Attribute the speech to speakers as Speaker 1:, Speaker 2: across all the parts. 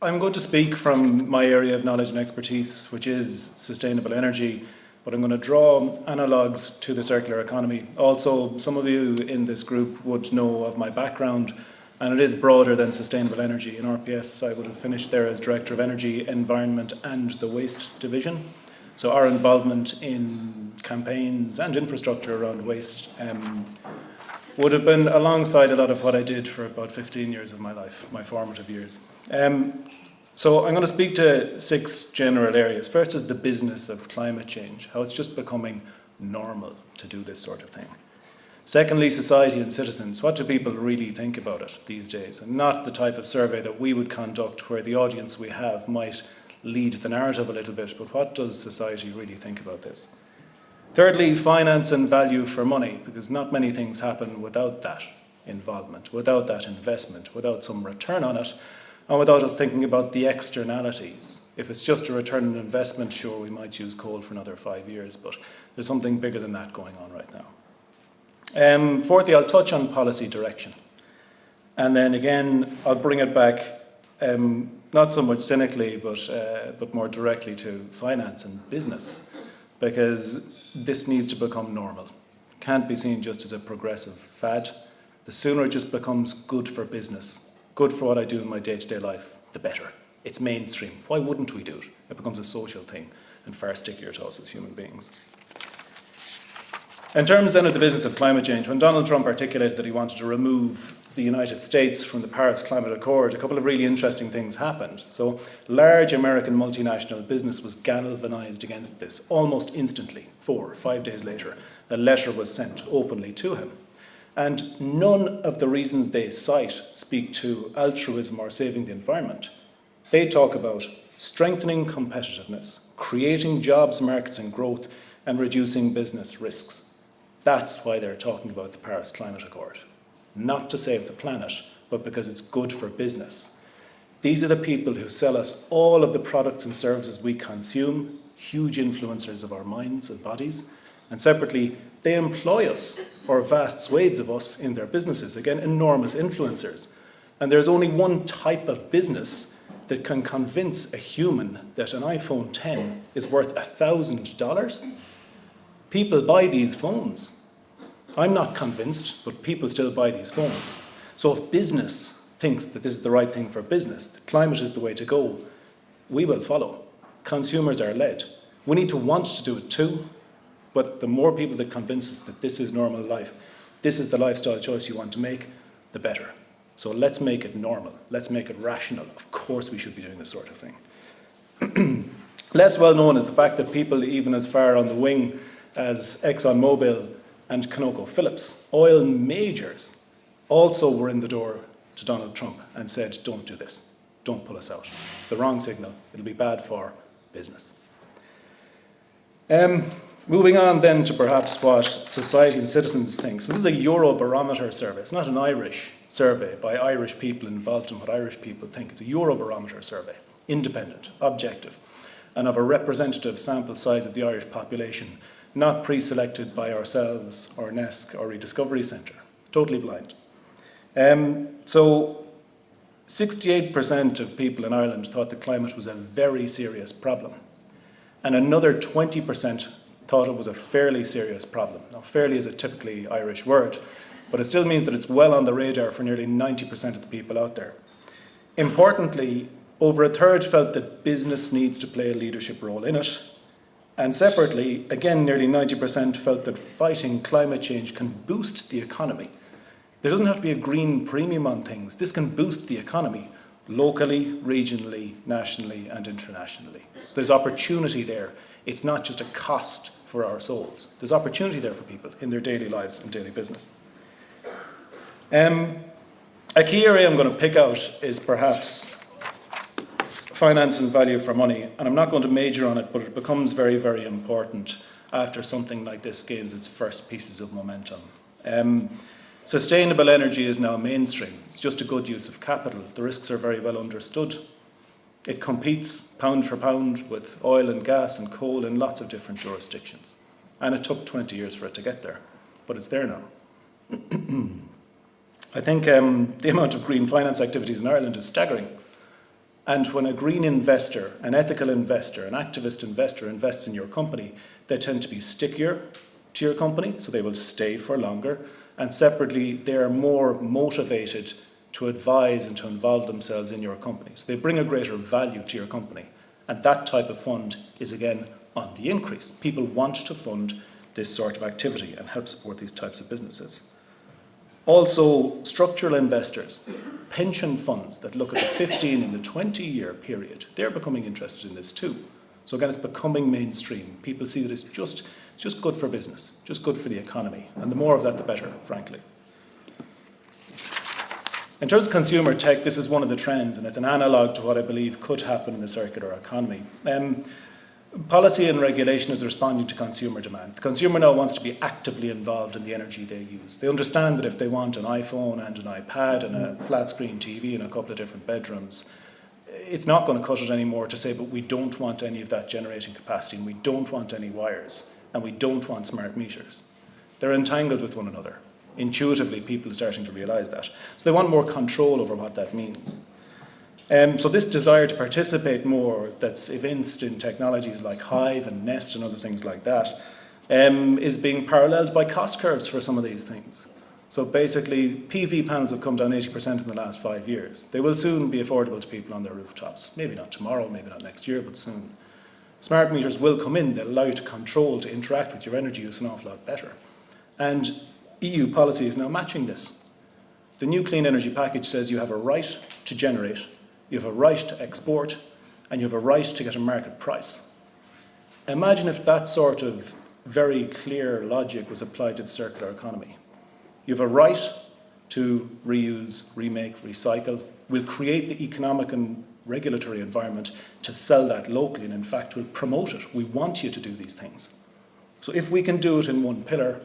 Speaker 1: I'm going to speak from my area of knowledge and expertise, which is sustainable energy, but I'm going to draw analogues to the circular economy. Also, some of you in this group would know of my background, and it is broader than sustainable energy. In RPS, I would have finished there as Director of Energy, Environment and the Waste Division. So our involvement in campaigns and infrastructure around waste would have been alongside a lot of what I did for about 15 years of my life, my formative years. So I'm going to speak to 6 general areas. First is the business of climate change, how it's just becoming normal to do this sort of thing. Secondly, society and citizens. What do people really think about it these days? And not the type of survey that we would conduct where the audience we have might lead the narrative a little bit, but what does society really think about this? Thirdly, finance and value for money, because not many things happen without that involvement, without that investment, without some return on it, and without us thinking about the externalities. If it's just a return on investment, sure, we might use coal for another 5 years, but there's something bigger than that going on right now. Fourthly, I'll touch on policy direction. And then again, I'll bring it back, not so much cynically, but more directly to finance and business, because this needs to become normal. It can't be seen just as a progressive fad. The sooner it just becomes good for business, good for what I do in my day-to-day life, the better. It's mainstream. Why wouldn't we do it? It becomes a social thing and far stickier to us as human beings. In terms then of the business of climate change, when Donald Trump articulated that he wanted to remove the United States from the Paris Climate Accord, a couple of really interesting things happened. So large American multinational business was galvanized against this almost instantly. 4 or 5 days later, a letter was sent openly to him. And none of the reasons they cite speak to altruism or saving the environment. They talk about strengthening competitiveness, creating jobs, markets and growth, and reducing business risks. That's why they're talking about the Paris Climate Accord. Not to save the planet, but because it's good for business. These are the people who sell us all of the products and services we consume, huge influencers of our minds and bodies, and separately, they employ us, or vast swathes of us, in their businesses. Again, enormous influencers. And there's only one type of business that can convince a human that an iPhone 10 is worth $1,000. People buy these phones. I'm not convinced, but people still buy these phones. So if business thinks that this is the right thing for business, that climate is the way to go, we will follow. Consumers are led. We need to want to do it too, but the more people that convince us that this is normal life, this is the lifestyle choice you want to make, the better. So let's make it normal. Let's make it rational. Of course we should be doing this sort of thing. Less well known is the fact that people even as far on the wing as ExxonMobil and ConocoPhillips, oil majors, also were in the door to Donald Trump and said, don't do this, don't pull us out. It's the wrong signal, it'll be bad for business. Moving on then to perhaps what society and citizens think. So this is a Eurobarometer survey, it's not an Irish survey by Irish people involved in what Irish people think. It's a Eurobarometer survey, independent, objective, and of a representative sample size of the Irish population, not pre-selected by ourselves or NESC or Rediscovery Centre, totally blind. So 68% of people in Ireland thought that climate was a very serious problem, and another 20% thought it was a fairly serious problem. Now, fairly is a typically Irish word, but it still means that it's well on the radar for nearly 90% of the people out there. Importantly, over a third felt that business needs to play a leadership role in it. And separately, again, nearly 90% felt that fighting climate change can boost the economy. There doesn't have to be a green premium on things. This can boost the economy locally, regionally, nationally, and internationally. So there's opportunity there. It's not just a cost for our souls. There's opportunity there for people in their daily lives and daily business. A key area I'm going to pick out is perhaps finance and value for money, and I'm not going to major on it, but it becomes very, very important after something like this gains its first pieces of momentum. Sustainable energy is now mainstream. It's just a good use of capital. The risks are very well understood. It competes pound for pound with oil and gas and coal in lots of different jurisdictions. And it took 20 years for it to get there, but it's there now. I think the amount of green finance activities in Ireland is staggering. And when a green investor, an ethical investor, an activist investor invests in your company, they tend to be stickier to your company, so they will stay for longer. And separately, they are more motivated to advise and to involve themselves in your company. So they bring a greater value to your company. And that type of fund is, again, on the increase. People want to fund this sort of activity and help support these types of businesses. Also, structural investors, pension funds that look at the 15 and the 20-year period, they're becoming interested in this too. So again, it's becoming mainstream. People see that it's just good for business, just good for the economy. And the more of that, the better, frankly. In terms of consumer tech, this is one of the trends, and it's an analogue to what I believe could happen in the circular economy. Policy and regulation is responding to consumer demand. The consumer now wants to be actively involved in the energy they use. They understand that if they want an iPhone and an iPad and a flat screen TV and a couple of different bedrooms, it's not going to cut it anymore to say, but we don't want any of that generating capacity, and we don't want any wires, and we don't want smart meters. They're entangled with one another. Intuitively, people are starting to realise that. So they want more control over what that means. So this desire to participate more that's evinced in technologies like Hive and Nest and other things like that is being paralleled by cost curves for some of these things. So basically, PV panels have come down 80% in the last 5 years. They will soon be affordable to people on their rooftops. Maybe not tomorrow, maybe not next year, but soon. Smart meters will come in. They'll allow you to control, to interact with your energy use an awful lot better. And EU policy is now matching this. The new Clean Energy Package says you have a right to generate, you have a right to export, and you have a right to get a market price. Imagine if that sort of very clear logic was applied to the circular economy. You have a right to reuse, remake, recycle. We'll create the economic and regulatory environment to sell that locally, and in fact we'll promote it. We want you to do these things. So if we can do it in one pillar,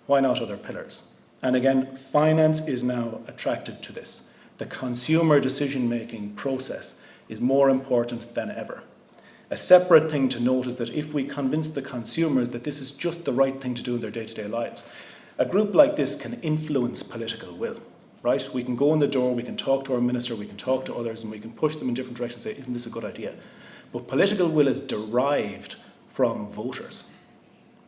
Speaker 1: why not other pillars? And again, finance is now attracted to this. The consumer decision-making process is more important than ever. A separate thing to note is that if we convince the consumers that this is just the right thing to do in their day-to-day lives, a group like this can influence political will, right? We can go in the door, we can talk to our minister, we can talk to others, and we can push them in different directions and say, isn't this a good idea? But political will is derived from voters.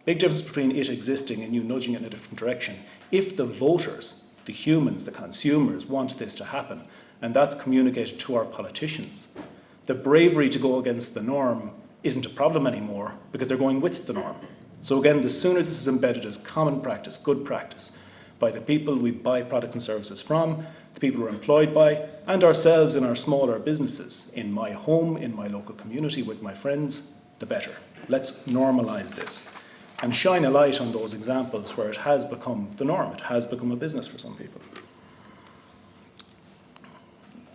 Speaker 1: Big difference between it existing and you nudging it in a different direction. If the voters, the humans, the consumers, want this to happen, and that's communicated to our politicians, the bravery to go against the norm isn't a problem anymore because they're going with the norm. So again, the sooner this is embedded as common practice, good practice, by the people we buy products and services from, the people we're employed by, and ourselves in our smaller businesses, in my home, in my local community, with my friends, the better. Let's normalise this and shine a light on those examples where it has become the norm, it has become a business for some people.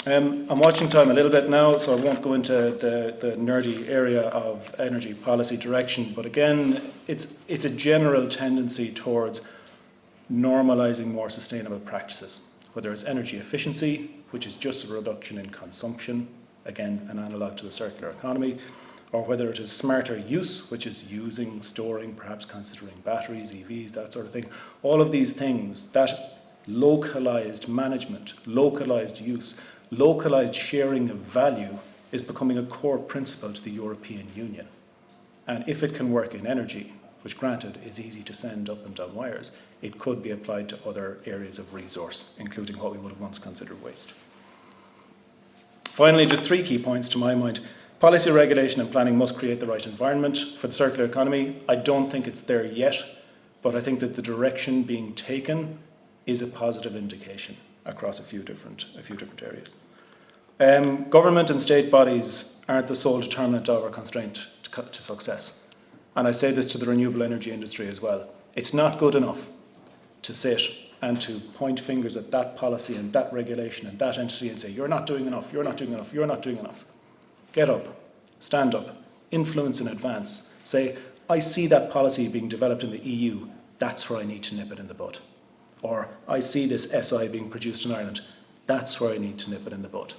Speaker 1: I'm watching time a little bit now, so I won't go into the nerdy area of energy policy direction, but again, it's a general tendency towards normalising more sustainable practices, whether it's energy efficiency, which is just a reduction in consumption, again, an analogue to the circular economy, or whether it is smarter use, which is using, storing, perhaps considering batteries, EVs, that sort of thing. All of these things, that localised management, localised use, localised sharing of value is becoming a core principle to the European Union. And if it can work in energy, which granted is easy to send up and down wires, it could be applied to other areas of resource, including what we would have once considered waste. Finally, just 3 key points to my mind. Policy, regulation and planning must create the right environment for the circular economy. I don't think it's there yet, but I think that the direction being taken is a positive indication across a few different areas. Government and state bodies aren't the sole determinant of or constraint to success. And I say this to the renewable energy industry as well. It's not good enough to sit and to point fingers at that policy and that regulation and that entity and say, you're not doing enough, you're not doing enough, you're not doing enough. Get up, stand up, influence in advance. Say, I see that policy being developed in the EU, that's where I need to nip it in the bud. Or, I see this SI being produced in Ireland, that's where I need to nip it in the bud.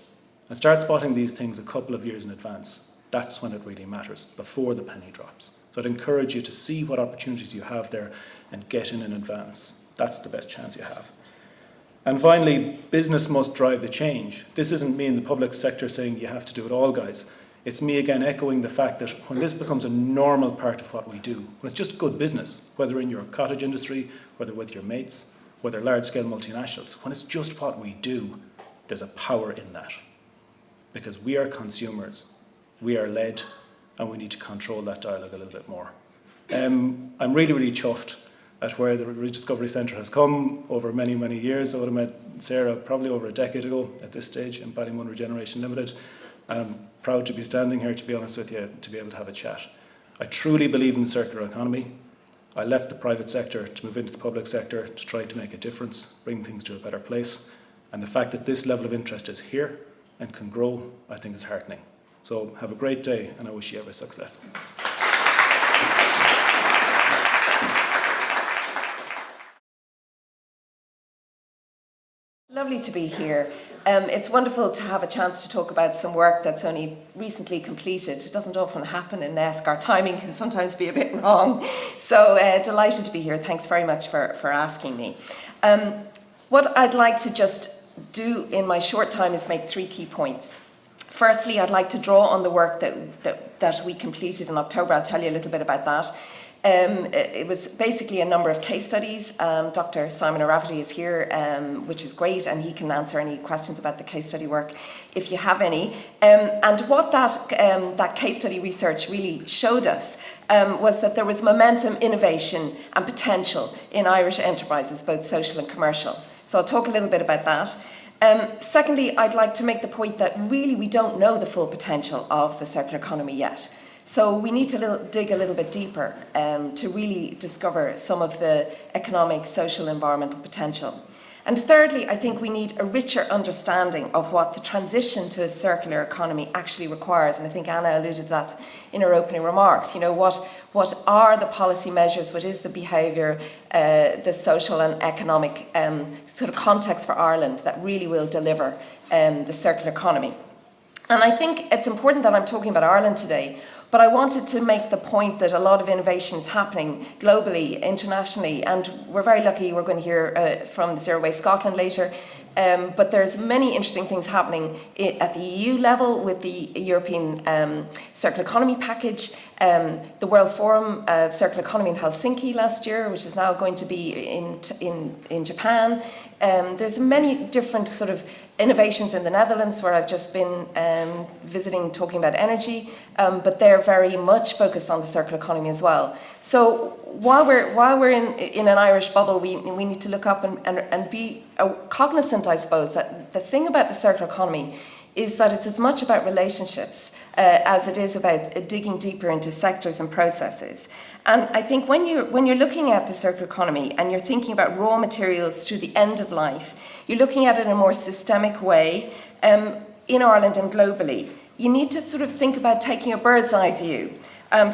Speaker 1: And start spotting these things a couple of years in advance. That's when it really matters, before the penny drops. So I'd encourage you to see what opportunities you have there and get in advance. That's the best chance you have. And finally, business must drive the change. This isn't me in the public sector saying you have to do it all, guys. It's me again echoing the fact that when this becomes a normal part of what we do, when it's just good business, whether in your cottage industry, whether with your mates, whether large-scale multinationals, when it's just what we do, there's a power in that. Because we are consumers, we are led, and we need to control that dialogue a little bit more. I'm really, really chuffed at where the Rediscovery Centre has come over many, many years. I would have met Sarah probably over a decade ago at this stage in Ballymun Regeneration Limited. And I'm proud to be standing here, to be honest with you, to be able to have a chat. I truly believe in the circular economy. I left the private sector to move into the public sector to try to make a difference, bring things to a better place. And the fact that this level of interest is here and can grow, I think is heartening. So have a great day, and I wish you every success.
Speaker 2: Lovely to be here. It's wonderful to have a chance to talk about some work that's only recently completed. It doesn't often happen in NESC. Our timing can sometimes be a bit wrong. So delighted to be here. Thanks very much for asking me. What I'd like to just do in my short time is make 3 key points. Firstly, I'd like to draw on the work that we completed in October. I'll tell you a little bit about that. It was basically a number of case studies. Dr. Simon O'Rafferty is here, which is great, and he can answer any questions about the case study work if you have any. And what that case study research really showed us was that there was momentum, innovation and potential in Irish enterprises, both social and commercial. So I'll talk a little bit about that. Secondly, I'd like to make the point that really we don't know the full potential of the circular economy yet. So we need to dig a little bit deeper to really discover some of the economic, social, environmental potential. And thirdly, I think we need a richer understanding of what the transition to a circular economy actually requires. And I think Anna alluded to that in her opening remarks. You know, what are the policy measures? What is the behaviour, the social and economic sort of context for Ireland that really will deliver the circular economy? And I think it's important that I'm talking about Ireland today, but I wanted to make the point that a lot of innovation is happening globally, internationally, and we're very lucky. We're going to hear from the Zero Waste Scotland later, but there's many interesting things happening at the EU level with the European Circular Economy Package, the World Forum Circular Economy in Helsinki last year, which is now going to be in Japan. There's many different sort of innovations in the Netherlands, where I've just been visiting, talking about energy, but they're very much focused on the circular economy as well. So while we're in an Irish bubble, we need to look up and be cognizant, I suppose, that the thing about the circular economy is that it's as much about relationships as it is about digging deeper into sectors and processes. And I think when you're looking at the circular economy and you're thinking about raw materials to the end of life, you're looking at it in a more systemic way in Ireland and globally. You need to sort of think about taking a bird's eye view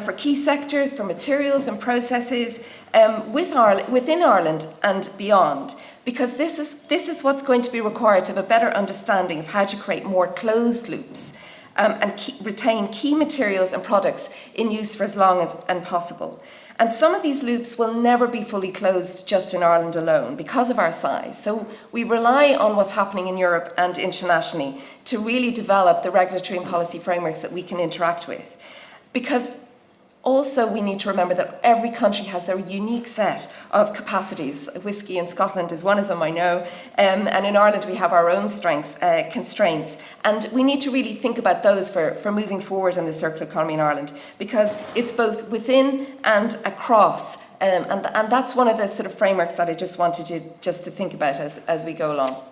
Speaker 2: for key sectors, for materials and processes within Ireland and beyond, because this is what's going to be required to have a better understanding of how to create more closed loops and retain key materials and products in use for as long as possible. And some of these loops will never be fully closed just in Ireland alone because of our size. So we rely on what's happening in Europe and internationally to really develop the regulatory and policy frameworks that we can interact with. Because also we need to remember that every country has their unique set of capacities. Whisky in Scotland is one of them, I know, and in Ireland we have our own strengths, constraints, and we need to really think about those for moving forward in the circular economy in Ireland, because it's both within and across, and that's one of the sort of frameworks that I just wanted you just to think about as we go along.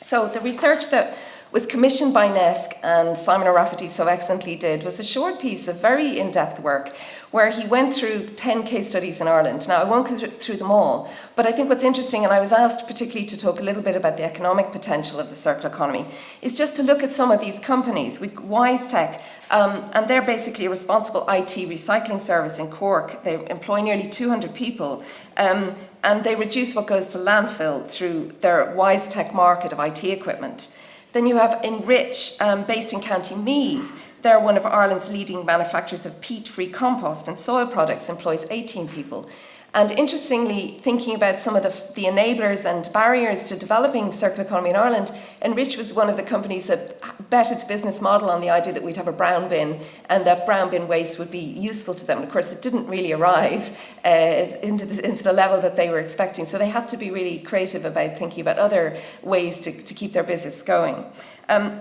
Speaker 2: So the research that was commissioned by NESC and Simon O'Rafferty so excellently did was a short piece of very in-depth work where he went through 10 case studies in Ireland. Now, I won't go through them all, but I think what's interesting, and I was asked particularly to talk a little bit about the economic potential of the circular economy, is just to look at some of these companies. We've WiseTech, and they're basically a responsible IT recycling service in Cork. They employ nearly 200 people, and they reduce what goes to landfill through their WiseTech market of IT equipment. Then you have Enrich, based in County Meath. They're one of Ireland's leading manufacturers of peat-free compost and soil products, employs 18 people. And interestingly, thinking about some of the enablers and barriers to developing the circular economy in Ireland, Enrich was one of the companies that bet its business model on the idea that we'd have a brown bin and that brown bin waste would be useful to them. And of course, it didn't really arrive into the level that they were expecting. So they had to be really creative about thinking about other ways to keep their business going.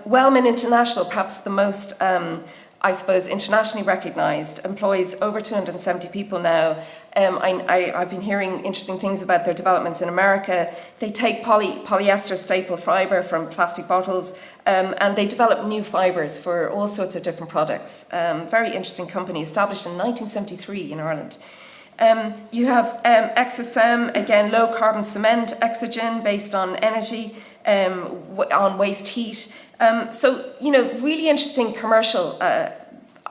Speaker 2: Wellman International, perhaps the most I suppose, internationally recognised, employs over 270 people now. I've been hearing interesting things about their developments in America. They take polyester staple fibre from plastic bottles and they develop new fibres for all sorts of different products. Very interesting company, established in 1973 in Ireland. You have XSM, again, low carbon cement, Exogen, based on energy, on waste heat. So, really interesting commercial,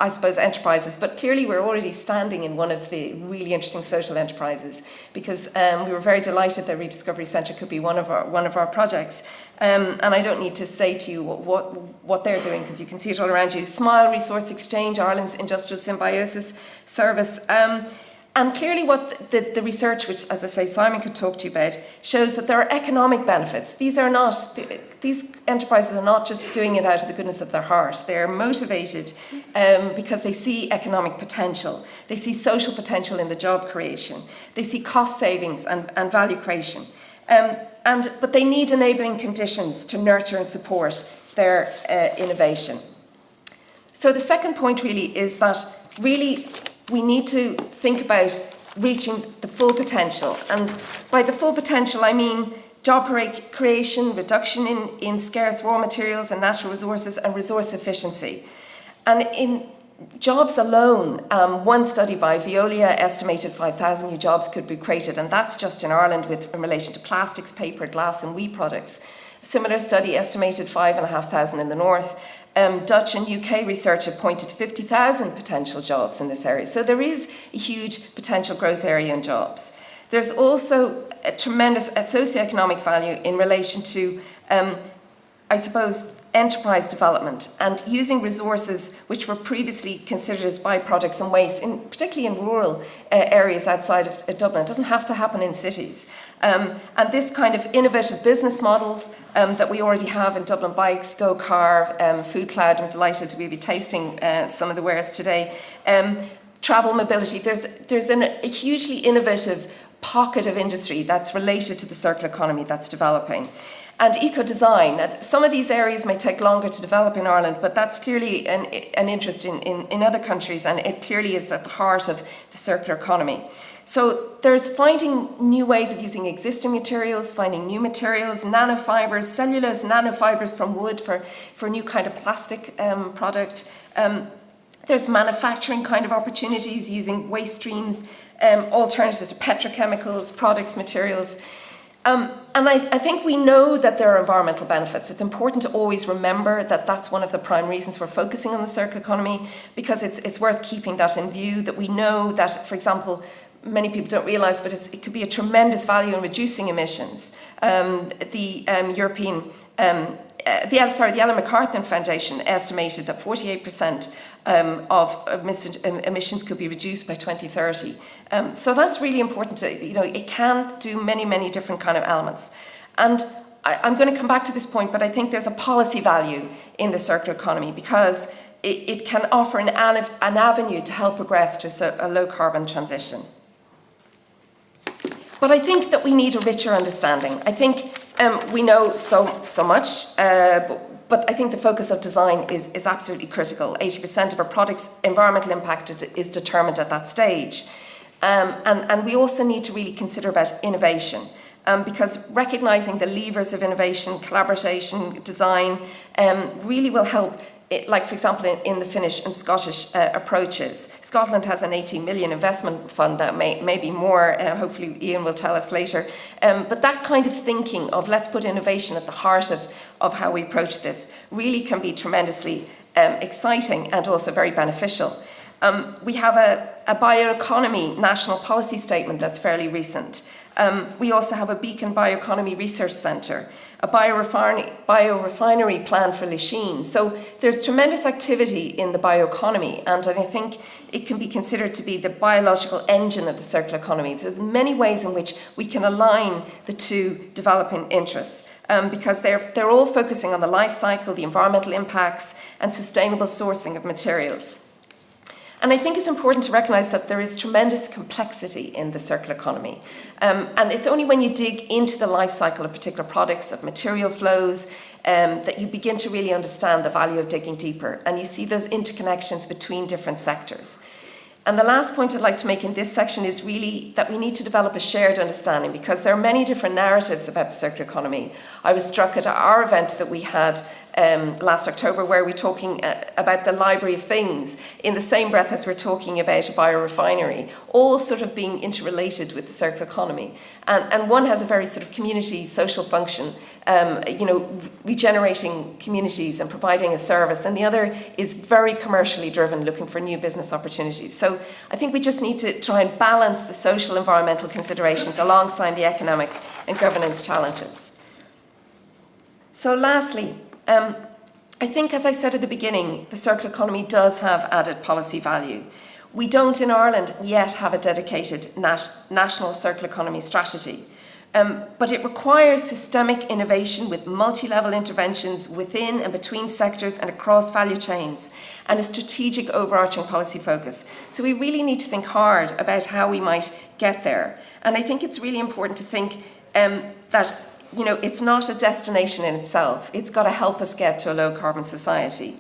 Speaker 2: I suppose, enterprises, but clearly we're already standing in one of the really interesting social enterprises, because we were very delighted that Rediscovery Centre could be one of our projects. And I don't need to say to you what they're doing, because you can see it all around you. Smile Resource Exchange, Ireland's industrial symbiosis service. And clearly what the research, which, as I say, Simon could talk to you about, shows that there are economic benefits. These enterprises are not just doing it out of the goodness of their heart. They're motivated because they see economic potential. They see social potential in the job creation. They see cost savings and value creation. But they need enabling conditions to nurture and support their innovation. So the second point really is that really we need to think about reaching the full potential. And by the full potential, I mean job creation, reduction in scarce raw materials and natural resources, and resource efficiency. And in jobs alone, one study by Veolia estimated 5,000 new jobs could be created, and that's just in Ireland in relation to plastics, paper, glass and wee products. A similar study estimated 5,500 in the north. Dutch and UK research have pointed to 50,000 potential jobs in this area. So there is a huge potential growth area in jobs. There's also a tremendous socioeconomic value in relation to, I suppose, enterprise development and using resources which were previously considered as byproducts and waste, particularly in rural areas outside of Dublin. It doesn't have to happen in cities. And this kind of innovative business models that we already have in Dublin Bikes, Go Car, Food Cloud, I'm delighted to be tasting some of the wares today. Travel mobility, there's a hugely innovative pocket of industry that's related to the circular economy that's developing. And eco-design, some of these areas may take longer to develop in Ireland, but that's clearly an interest in other countries, and it clearly is at the heart of the circular economy. So there's finding new ways of using existing materials, finding new materials, nanofibers, cellulose nanofibers from wood for a new kind of plastic product. There's manufacturing kind of opportunities using waste streams, alternatives to petrochemicals, products, materials. And I think we know that there are environmental benefits. It's important to always remember that that's one of the prime reasons we're focusing on the circular economy, because it's worth keeping that in view, that we know that, for example, many people don't realise, but it could be a tremendous value in reducing emissions. The Ellen MacArthur Foundation estimated that 48% of emissions could be reduced by 2030. So that's really important it can do many, many different kind of elements. And I'm going to come back to this point, but I think there's a policy value in the circular economy, because it can offer an avenue to help progress to a low carbon transition. But I think that we need a richer understanding. I think we know so much, but I think the focus of design is absolutely critical. 80% of our product's environmental impact is determined at that stage. And we also need to really consider about innovation, because recognising the levers of innovation, collaboration, design, really will help. Like, for example, in the Finnish and Scottish approaches. Scotland has an 18 million investment fund, that may be more, hopefully Ian will tell us later. But that kind of thinking of let's put innovation at the heart of how we approach this really can be tremendously exciting and also very beneficial. We have a bioeconomy national policy statement that's fairly recent. We also have a Beacon Bioeconomy Research Centre. a biorefinery plan for Lachine. So there's tremendous activity in the bioeconomy, and I think it can be considered to be the biological engine of the circular economy. There's many ways in which we can align the two developing interests. Because they're all focusing on the life cycle, the environmental impacts, and sustainable sourcing of materials. And I think it's important to recognise that there is tremendous complexity in the circular economy. And it's only when you dig into the life cycle of particular products, of material flows, that you begin to really understand the value of digging deeper. And you see those interconnections between different sectors. And the last point I'd like to make in this section is really that we need to develop a shared understanding, because there are many different narratives about the circular economy. I was struck at our event that we had last October, where we're talking about the library of things in the same breath as we're talking about a biorefinery, all sort of being interrelated with the circular economy. And one has a very sort of community social function, regenerating communities and providing a service, and the other is very commercially driven, looking for new business opportunities. So I think we just need to try and balance the social environmental considerations alongside the economic and governance challenges. So lastly, I think, as I said at the beginning, the circular economy does have added policy value. We don't in Ireland yet have a dedicated national circular economy strategy, but it requires systemic innovation with multi-level interventions within and between sectors and across value chains, and a strategic overarching policy focus. So we really need to think hard about how we might get there. And I think it's really important to think that it's not a destination in itself. It's got to help us get to a low-carbon society.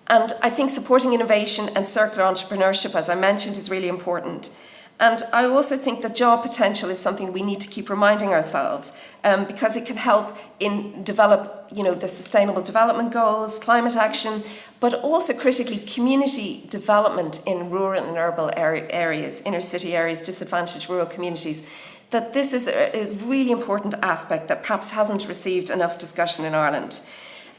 Speaker 2: And I think supporting innovation and circular entrepreneurship, as I mentioned, is really important. And I also think that job potential is something we need to keep reminding ourselves, because it can help in develop, the sustainable development goals, climate action, but also critically community development in rural and urban areas, inner city areas, disadvantaged rural communities. That this is a really important aspect that perhaps hasn't received enough discussion in Ireland.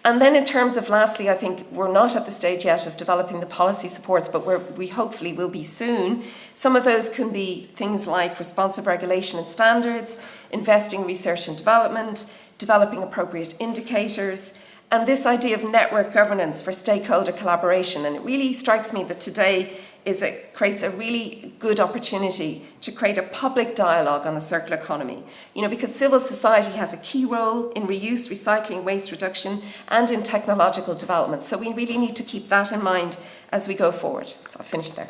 Speaker 2: And then in terms of, lastly, I think we're not at the stage yet of developing the policy supports, but we hopefully will be soon. Some of those can be things like responsive regulation and standards, investing in research and development, developing appropriate indicators, and this idea of network governance for stakeholder collaboration. And it really strikes me that today creates a really good opportunity to create a public dialogue on the circular economy. Because civil society has a key role in reuse, recycling, waste reduction, and in technological development. So we really need to keep that in mind as we go forward. So I'll finish there.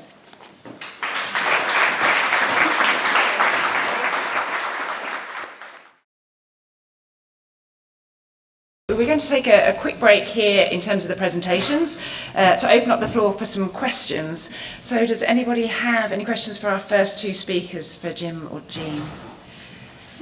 Speaker 3: We're going to take a quick break here in terms of the presentations to open up the floor for some questions. So does anybody have any questions for our first two speakers, for Jim or Jeanne?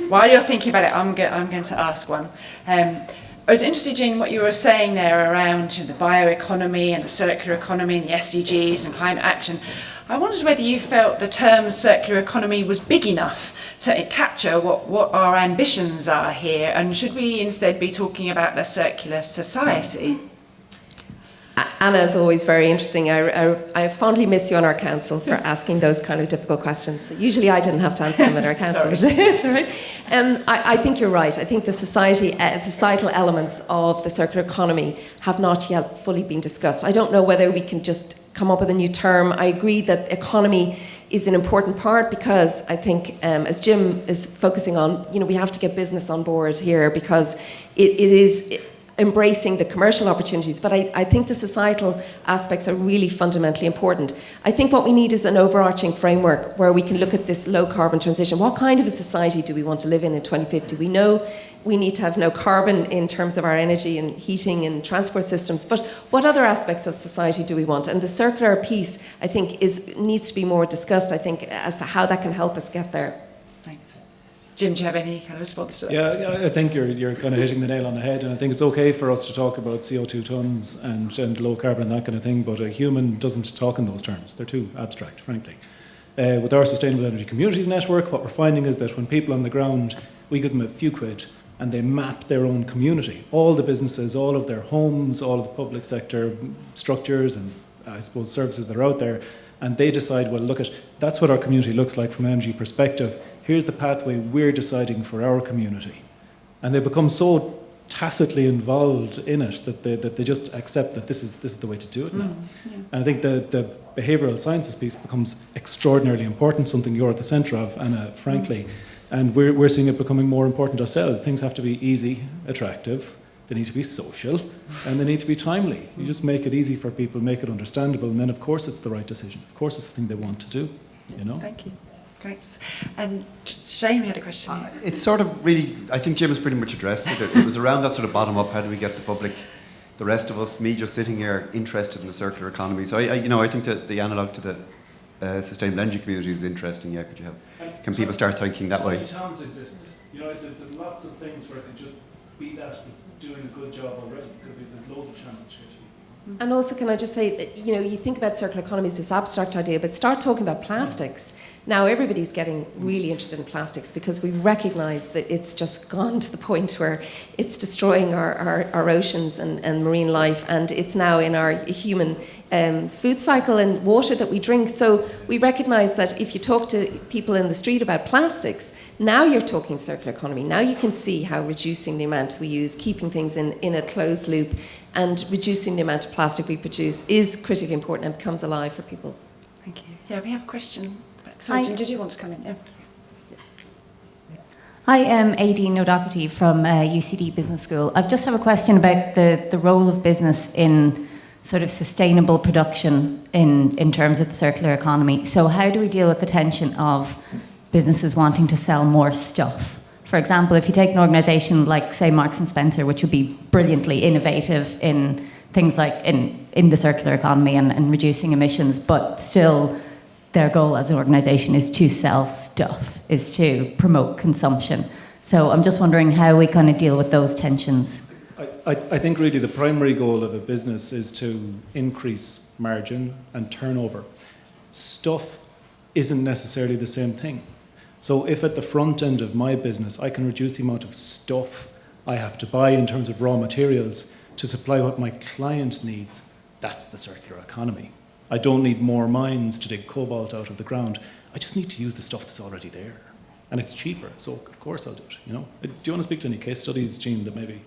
Speaker 3: While you're thinking about it, I'm going to ask one. I was interested, Jeanne, what you were saying there around the bioeconomy and the circular economy and the SDGs and climate action. I wondered whether you felt the term circular economy was big enough to capture what our ambitions are here, and should we instead be talking about the circular society?
Speaker 2: Anna is always very interesting. I fondly miss you on our council for asking those kind of difficult questions. Usually I didn't have to answer them at our council. It's all right. I think you're right. I think the societal elements of the circular economy have not yet fully been discussed. I don't know whether we can just come up with a new term. I agree that economy is an important part, because I think, as Jim is focusing on, we have to get business on board here, because it is embracing the commercial opportunities, but I think the societal aspects are really fundamentally important. I think what we need is an overarching framework where we can look at this low carbon transition. What kind of a society do we want to live in 2050? We know we need to have no carbon in terms of our energy and heating and transport systems, but what other aspects of society do we want? And the circular piece, I think, needs to be more discussed, I think, as to how that can help us get there.
Speaker 3: Thanks. Jim, do you have any kind of response to that?
Speaker 1: Yeah, I think you're kind of hitting the nail on the head, and I think it's okay for us to talk about CO2 tons and low carbon and that kind of thing, but a human doesn't talk in those terms. They're too abstract, frankly. With our Sustainable Energy Communities Network, what we're finding is that when people on the ground, we give them a few quid, and they map their own community, all the businesses, all of their homes, all of the public sector structures and I suppose services that are out there, and they decide, well, look, that's what our community looks like from an energy perspective. Here's the pathway we're deciding for our community. And they become so tacitly involved in it, that they just accept that this is the way to do it now. And I think the behavioural sciences piece becomes extraordinarily important, something you're at the centre of, Anna, frankly. And we're seeing it becoming more important ourselves. Things have to be easy, attractive, they need to be social, and they need to be timely. You just make it easy for people, make it understandable, and then of course it's the right decision. Of course it's the thing they want to do, you know?
Speaker 3: Thank you. Great. And Shane, we had a question.
Speaker 4: It's sort of really, I think Jim has pretty much addressed it. It was around that sort of bottom up, how do we get the public, the rest of us, me just sitting here, interested in the circular economy. So I think that the analogue to the sustainable energy community is interesting. Yeah, could you have? Can people start thinking that way?
Speaker 1: Towns exists. You know, there's lots of things where it could just be that it's doing a good job already. There's loads of channels here.
Speaker 2: And also, can I just say that, you know, you think about circular economy as this abstract idea, but start talking about plastics. Now everybody's getting really interested in plastics because we recognise that it's just gone to the point where it's destroying our oceans and marine life, and it's now in our human food cycle and water that we drink. So we recognise that if you talk to people in the street about plastics, now you're talking circular economy. Now you can see how reducing the amount we use, keeping things in a closed loop, and reducing the amount of plastic we produce is critically important and becomes alive for people.
Speaker 3: Thank you. Yeah, we have a question. Sorry, Jim, did you want to come in? Yeah.
Speaker 5: Hi, I'm Aideen O'Doherty from UCD Business School. I just have a question about the role of business in sort of sustainable production in terms of the circular economy. So how do we deal with the tension of businesses wanting to sell more stuff? For example, if you take an organisation like, say, Marks and Spencer, which would be brilliantly innovative in things like in the circular economy and reducing emissions, but still their goal as an organisation is to sell stuff, is to promote consumption. So I'm just wondering how we kind of deal with those tensions.
Speaker 1: I think really the primary goal of a business is to increase margin and turnover. Stuff isn't necessarily the same thing. So if at the front end of my business I can reduce the amount of stuff I have to buy in terms of raw materials to supply what my client needs, that's the circular economy. I don't need more mines to dig cobalt out of the ground. I just need to use the stuff that's already there. And it's cheaper, so of course I'll do it, you know. Do you want to speak to any case studies, Jeanne, that maybe...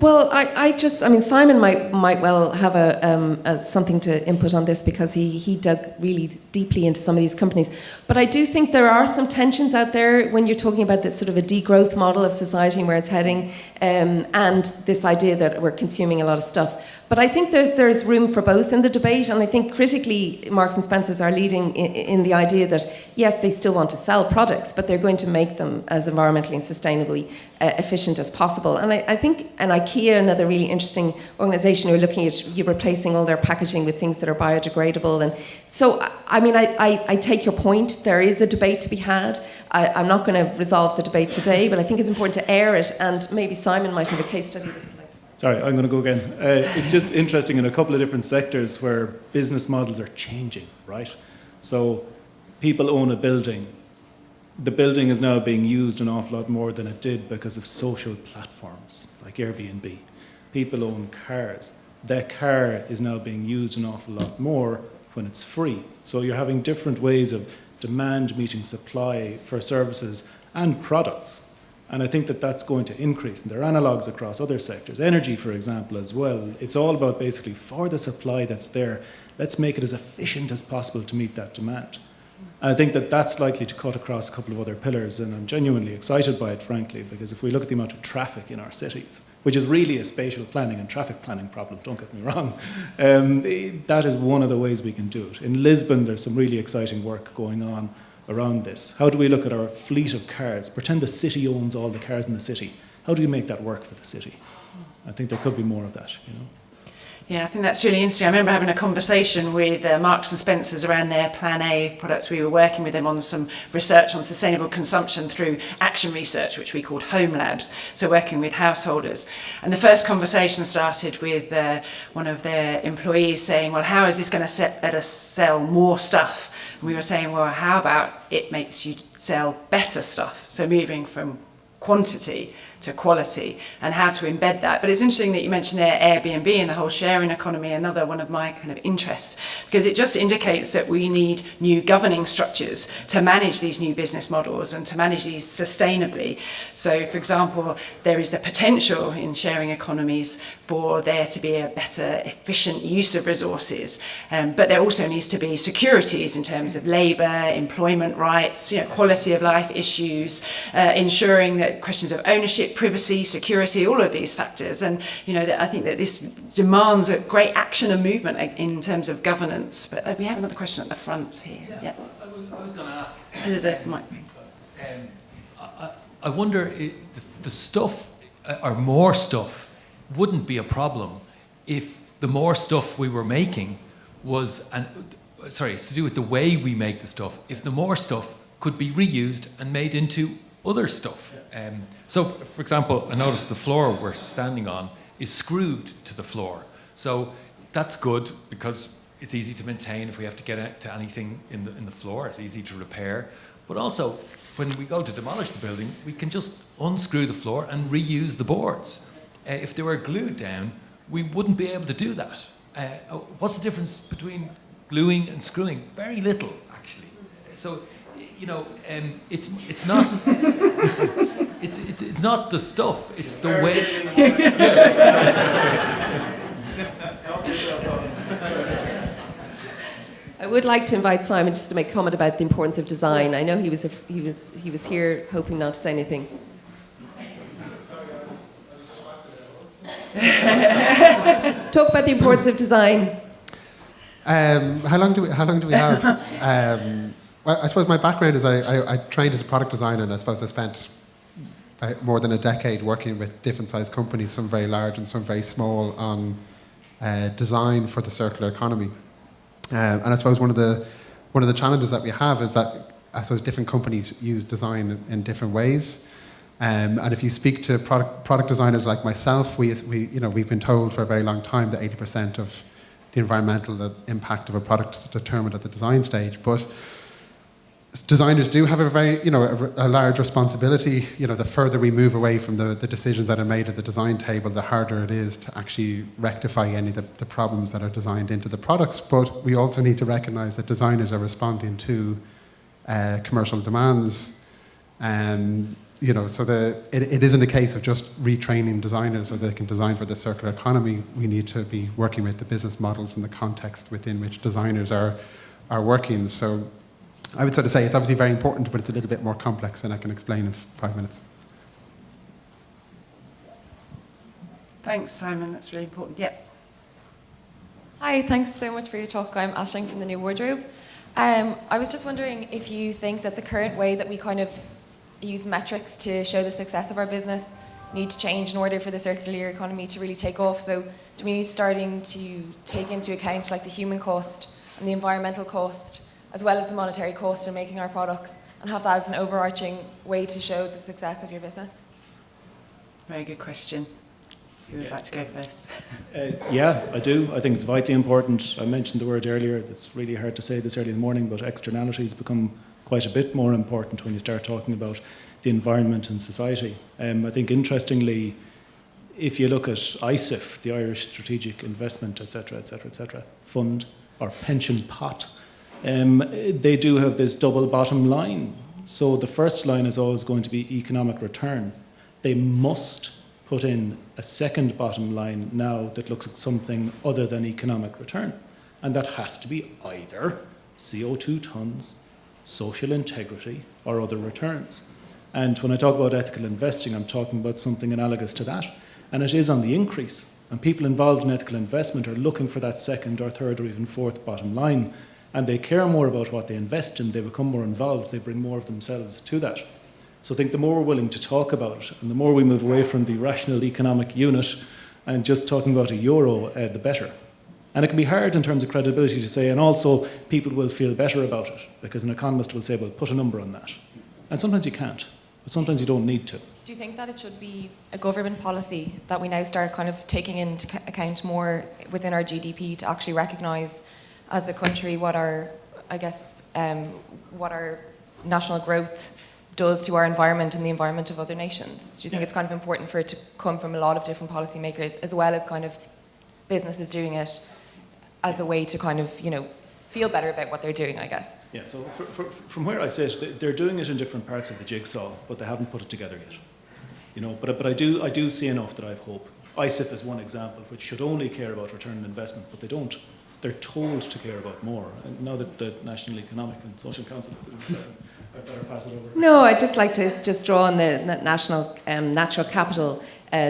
Speaker 2: Well, I mean, Simon might well have something to input on this because he dug really deeply into some of these companies. But I do think there are some tensions out there when you're talking about this sort of a degrowth model of society and where it's heading, and this idea that we're consuming a lot of stuff. But I think there's room for both in the debate, and I think critically Marks and Spencers are leading in the idea that yes, they still want to sell products, but they're going to make them as environmentally and sustainably efficient as possible. And I think, and IKEA, another really interesting organisation, who are looking at replacing all their packaging with things that are biodegradable. And so, I mean, I take your point. There is a debate to be had. I'm not going to resolve the debate today, but I think it's important to air it, and maybe Simon might have a case study that he'd like to.
Speaker 1: Sorry, I'm going to go again. It's just interesting in a couple of different sectors where business models are changing, right? So people own a building. The building is now being used an awful lot more than it did because of social platforms like Airbnb. People own cars. Their car is now being used an awful lot more when it's free. So you're having different ways of demand meeting supply for services and products. And I think that that's going to increase. And there are analogues across other sectors. Energy, for example, as well. It's all about basically for the supply that's there, let's make it as efficient as possible to meet that demand. And I think that that's likely to cut across a couple of other pillars. And I'm genuinely excited by it, frankly, because if we look at the amount of traffic in our cities, which is really a spatial planning and traffic planning problem, don't get me wrong, that is one of the ways we can do it. In Lisbon, there's some really exciting work going on around this. How do we look at our fleet of cars? Pretend the city owns all the cars in the city. How do we make that work for the city? I think there could be more of that, you know.
Speaker 3: Yeah, I think that's really interesting. I remember having a conversation with Marks and Spencers around their Plan A products. We were working with them on some research on sustainable consumption through action research, which we called home labs, so working with householders. And the first conversation started with one of their employees saying, well, how is this going to let us sell more stuff? And we were saying, well, how about it makes you sell better stuff? So moving from quantity to quality and how to embed that. But it's interesting that you mentioned there Airbnb and the whole sharing economy, another one of my kind of interests, because it just indicates that we need new governing structures to manage these new business models and to manage these sustainably. So, for example, there is the potential in sharing economies for there to be a better, efficient use of resources, but there also needs to be securities in terms of labour, employment rights, quality of life issues, ensuring that questions of ownership, privacy, security, all of these factors. And I think that this demands a great action and movement in terms of governance. But we have another question at the front here. Yeah.
Speaker 6: I was going to ask.
Speaker 3: There's a mic.
Speaker 6: I wonder if the stuff or more stuff wouldn't be a problem if the more stuff we were making was, it's to do with the way we make the stuff. If the more stuff could be reused and made into other stuff. So, for example, I noticed the floor we're standing on is screwed to the floor. So that's good because it's easy to maintain if we have to get to anything in the floor. It's easy to repair. But also, when we go to demolish the building, we can just unscrew the floor and reuse the boards. If they were glued down, we wouldn't be able to do that. What's the difference between gluing and screwing? Very little, actually. So, it's not it's not the stuff. It's the way.
Speaker 2: I would like to invite Simon just to make a comment about the importance of design. I know he was here hoping not to say anything. Talk about the importance of design.
Speaker 7: How long do we have? Well, I suppose my background is I trained as a product designer, and I suppose I spent more than a decade working with different sized companies, some very large and some very small, on design for the circular economy. And I suppose one of the challenges that we have is that I suppose different companies use design in different ways. And if you speak to product designers like myself, we've been told for a very long time that 80% of the environmental impact of a product is determined at the design stage. But designers do have a large responsibility. The further we move away from the decisions that are made at the design table, the harder it is to actually rectify any of the problems that are designed into the products. But we also need to recognise that designers are responding to commercial demands. So it isn't a case of just retraining designers so they can design for the circular economy. We need to be working with the business models and the context within which designers are working. So I would sort of say it's obviously very important, but it's a little bit more complex than I can explain in 5 minutes.
Speaker 3: Thanks, Simon. That's really important. Yeah.
Speaker 8: Hi, thanks so much for your talk. I'm Aisling from The New Wardrobe. I was just wondering if you think that the current way that we kind of use metrics to show the success of our business need to change in order for the circular economy to really take off. So do we need starting to take into account like the human cost and the environmental cost, as well as the monetary cost in making our products, and have that as an overarching way to show the success of your business?
Speaker 3: Very good question. Who would like to go first?
Speaker 1: Yeah, I do. I think it's vitally important. I mentioned the word earlier. It's really hard to say this early in the morning, but externalities become quite a bit more important when you start talking about the environment and society. I think interestingly, if you look at ISIF, the Irish Strategic Investment, etc., fund or pension pot, they do have this double bottom line. So the first line is always going to be economic return. They must put in a second bottom line now that looks at something other than economic return. And that has to be either CO2 tonnes, social integrity, or other returns. And when I talk about ethical investing, I'm talking about something analogous to that. And it is on the increase. And people involved in ethical investment are looking for that second or third or even fourth bottom line. And they care more about what they invest in. They become more involved. They bring more of themselves to that. So I think the more we're willing to talk about it, and the more we move away from the rational economic unit and just talking about a euro, the better. And it can be hard in terms of credibility to say, and also people will feel better about it, because an economist will say, well, put a number on that. And sometimes you can't, but sometimes you don't need to.
Speaker 8: Do you think that it should be a government policy that we now start kind of taking into account more within our GDP to actually recognise as a country what our national growth does to our environment and the environment of other nations? Do you think it's kind of important for it to come from a lot of different policymakers, as well as kind of businesses doing it as a way to kind of, feel better about what they're doing, I guess?
Speaker 1: Yeah, so from where I sit, they're doing it in different parts of the jigsaw, but they haven't put it together yet. But I do see enough that I have hope. ISIF is one example, which should only care about return on investment, but they don't. They're told to care about more. And now that the National Economic and Social Council is, I better pass it over.
Speaker 2: No, I'd just like to just draw on the national natural capital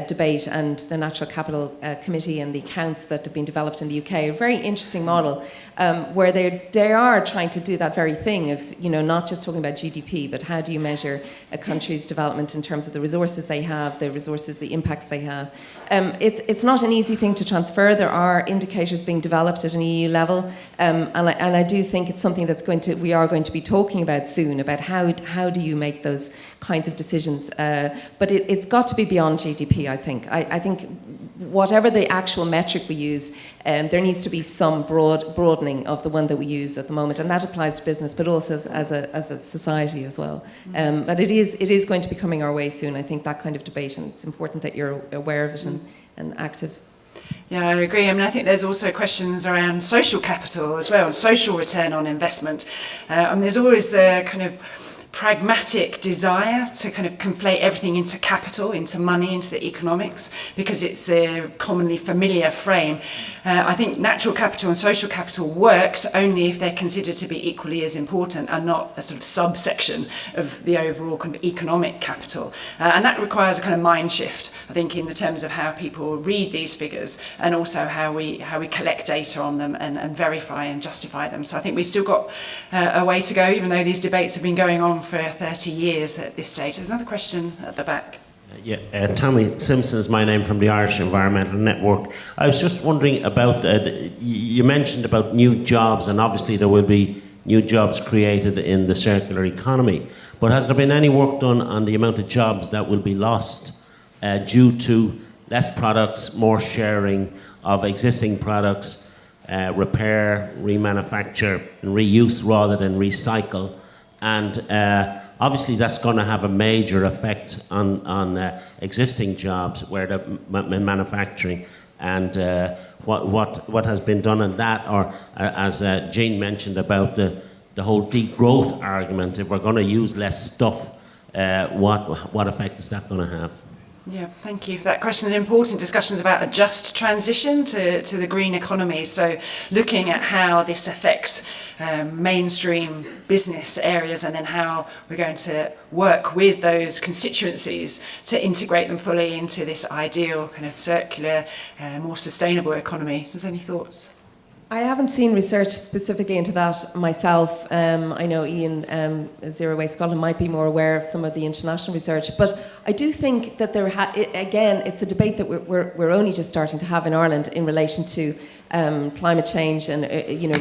Speaker 2: debate and the Natural Capital Committee and the accounts that have been developed in the UK. A very interesting model where they are trying to do that very thing of, not just talking about GDP, but how do you measure a country's development in terms of the resources they have, the impacts they have. It's not an easy thing to transfer. There are indicators being developed at an EU level, and I do think it's something we are going to be talking about soon, about how do you make those kinds of decisions. But it's got to be beyond GDP, I think. I think whatever the actual metric we use, there needs to be some broadening of the one that we use at the moment, and that applies to business, but also as a society as well. But it is going to be coming our way soon. I think that kind of debate, and it's important that you're aware of it and active.
Speaker 3: Yeah, I agree. I think there's also questions around social capital as well, and social return on investment. There's always the kind of pragmatic desire to kind of conflate everything into capital, into money, into the economics, because it's the commonly familiar frame. I think natural capital and social capital works only if they're considered to be equally as important and not a sort of subsection of the overall kind of economic capital. And that requires a kind of mind shift, I think, in the terms of how people read these figures, and also how we collect data on them and verify and justify them. So I think we've still got a way to go, even though these debates have been going on for 30 years at this stage. There's another question at the back.
Speaker 9: Tommy Simpson is my name, from the Irish Environmental Network. I was just wondering about, you mentioned about new jobs, and obviously there will be new jobs created in the circular economy. But has there been any work done on the amount of jobs that will be lost due to less products, more sharing of existing products, repair, remanufacture, and reuse rather than recycle? And obviously that's going to have a major effect on existing jobs where in manufacturing, and what has been done on that, or as Jeanne mentioned about the whole degrowth argument. If we're going to use less stuff, what effect is that going to have?
Speaker 3: Yeah, thank you for that question. Important discussions about a just transition to the green economy. So looking at how this affects mainstream business areas, and then how we're going to work with those constituencies to integrate them fully into this ideal kind of circular, more sustainable economy. Does any thoughts?
Speaker 2: I haven't seen research specifically into that myself. I know Ian, Zero Waste Scotland, might be more aware of some of the international research, but I do think that again, it's a debate that we're only just starting to have in Ireland in relation to climate change and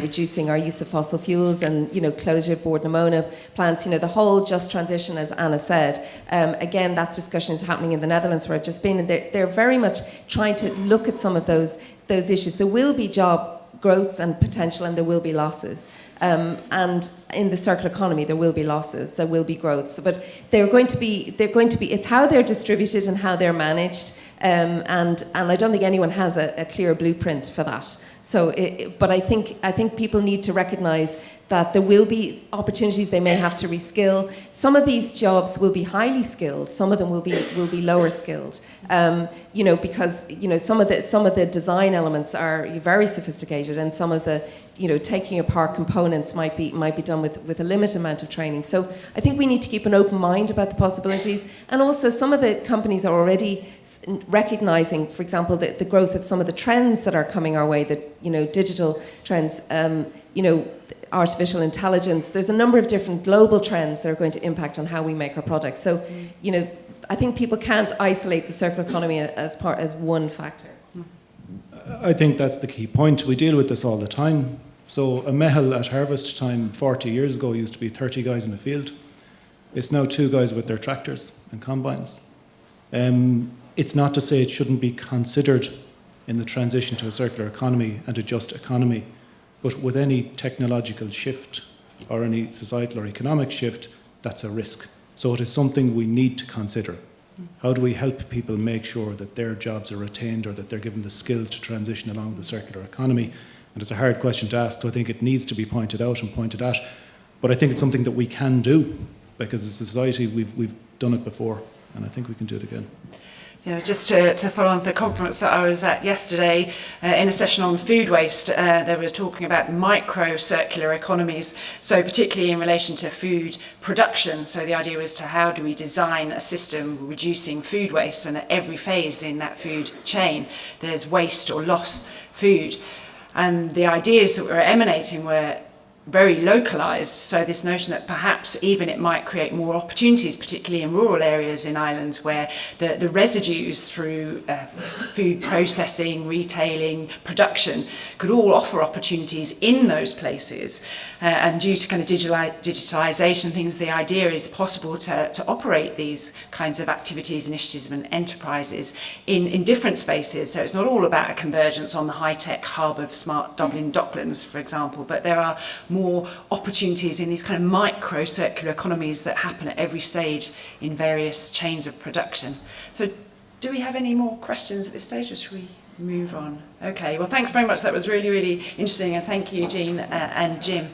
Speaker 2: reducing our use of fossil fuels, and closure of Bord na Móna plants. The whole just transition, as Anna said. Again, that discussion is happening in the Netherlands, where I've just been, and they're very much trying to look at some of those issues. There will be job growths and potential, and there will be losses. And in the circular economy, there will be losses, there will be growths, but they're going to be. It's how they're distributed and how they're managed, and I don't think anyone has a clear blueprint for that. So, but I think people need to recognise that there will be opportunities. They may have to reskill. Some of these jobs will be highly skilled. Some of them will be lower skilled. Because some of the design elements are very sophisticated, and some of the taking apart components might be done with a limited amount of training. So I think we need to keep an open mind about the possibilities, and also some of the companies are already recognising, for example, the growth of some of the trends that are coming our way. That digital trends. Artificial intelligence. There's a number of different global trends that are going to impact on how we make our products. So, I think people can't isolate the circular economy as one factor.
Speaker 1: I think that's the key point. We deal with this all the time. So a mehel at harvest time 40 years ago used to be 30 guys in the field. It's now 2 guys with their tractors and combines. It's not to say it shouldn't be considered in the transition to a circular economy and a just economy. But with any technological shift or any societal or economic shift, that's a risk. So it is something we need to consider. How do we help people make sure that their jobs are retained or that they're given the skills to transition along the circular economy? And it's a hard question to ask, so I think it needs to be pointed out and pointed at. But I think it's something that we can do, because as a society we've done it before, and I think we can do it again.
Speaker 3: Yeah, just to follow on the conference that I was at yesterday, in a session on food waste, they were talking about micro-circular economies, so particularly in relation to food production. So the idea was to how do we design a system reducing food waste, and at every phase in that food chain there's waste or lost food. And the ideas that were emanating were very localised, so this notion that perhaps even it might create more opportunities, particularly in rural areas in Ireland, where the residues through food processing, retailing, production could all offer opportunities in those places. And due to kind of digitalisation things, the idea is possible to operate these kinds of activities, initiatives and enterprises in different spaces. So it's not all about a convergence on the high-tech hub of smart Dublin Docklands, for example, but there are more opportunities in these kind of micro-circular economies that happen at every stage in various chains of production. So do we have any more questions at this stage, or should we move on? Okay, well, thanks very much. That was really, really interesting, and thank you, Jeanne and Jim.